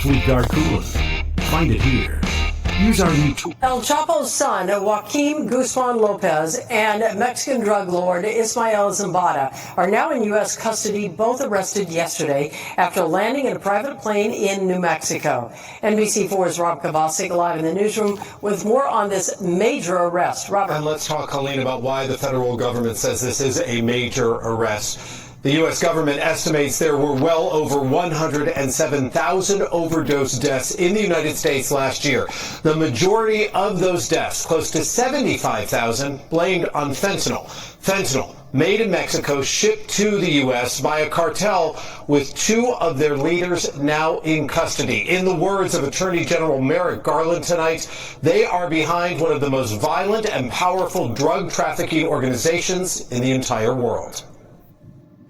Sweet Dark Cooler. Find it here. Use our new tool. El Chapo's son, Joaquin Guzman Lopez, and Mexican drug lord Ismael Zambada are now in U.S. custody, both arrested yesterday after landing in a private plane in New Mexico. NBC4's Rob Kovacic live in the newsroom with more on this major arrest. Robert. And let's talk, Colleen, about why the federal government says this is a major arrest. The U.S. government estimates there were well over 107,000 overdose deaths in the United States last year. The majority of those deaths, close to 75,000, blamed on fentanyl. Fentanyl, made in Mexico, shipped to the U.S. by a cartel with two of their leaders now in custody. In the words of Attorney General Merrick Garland tonight, they are behind one of the most violent and powerful drug trafficking organizations in the entire world.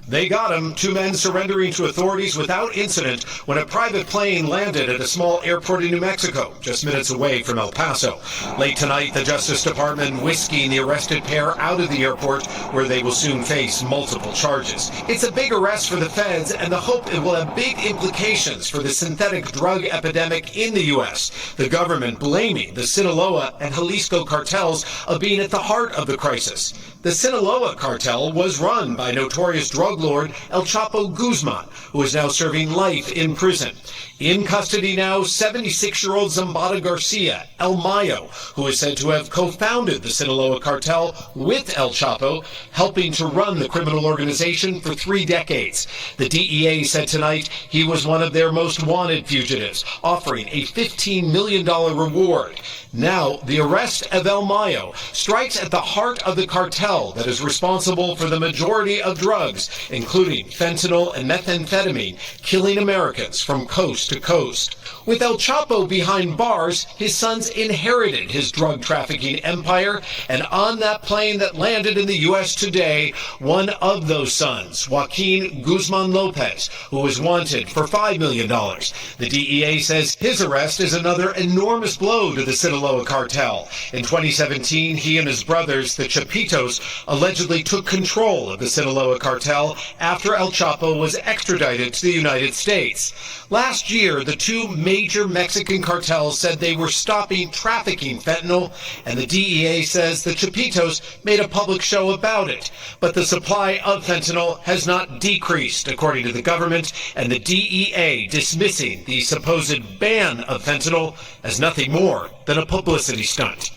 They got him, two men surrendering to authorities without incident when a private plane landed at a small airport in New Mexico, just minutes away from El Paso. Late tonight, the Justice Department whisking the arrested pair out of the airport, where they will soon face multiple charges. It's a big arrest for the feds, and the hope it will have big implications for the synthetic drug epidemic in the U.S. The government blaming the Sinaloa and Jalisco cartels of being at the heart of the crisis. The Sinaloa Cartel was run by notorious drug lord El Chapo Guzman, who is now serving life in prison. In custody now, 76-year-old Zambada Garcia, El Mayo, who is said to have co-founded the Sinaloa Cartel with El Chapo, helping to run the criminal organization for 3 decades. The DEA said tonight he was one of their most wanted fugitives, offering a $15 million reward. Now, the arrest of El Mayo strikes at the heart of the cartel that is responsible for the majority of drugs, including fentanyl and methamphetamine, killing Americans from coast to coast. With El Chapo behind bars, his sons inherited his drug trafficking empire, and on that plane that landed in the U.S. today, one of those sons, Joaquin Guzman Lopez, who is wanted for $5 million. The DEA says his arrest is another enormous blow to the Sinaloa Cartel. In 2017, he and his brothers, the Chapitos, allegedly took control of the Sinaloa Cartel after El Chapo was extradited to the United States. Last year, the two major Mexican cartels said they were stopping trafficking fentanyl, and the DEA says the Chapitos made a public show about it. But the supply of fentanyl has not decreased, according to the government, and the DEA dismissing the supposed ban of fentanyl as nothing more than a publicity stunt.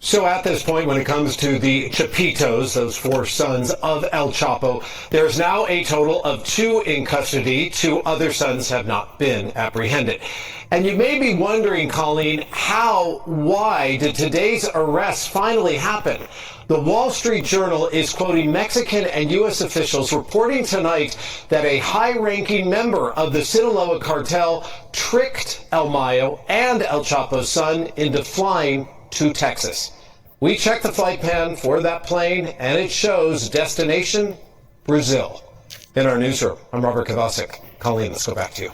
So at this point, when it comes to the Chapitos, those 4 sons of El Chapo, there's now a total of 2 in custody. 2 other sons have not been apprehended. And you may be wondering, Colleen, why did today's arrest finally happen? The Wall Street Journal is quoting Mexican and U.S. officials reporting tonight that a high-ranking member of the Sinaloa Cartel tricked El Mayo and El Chapo's son into flying to Texas. We checked the flight plan for that plane, and it shows destination Brazil. In our newsroom, I'm Robert Kovacic. Colleen, let's go back to you.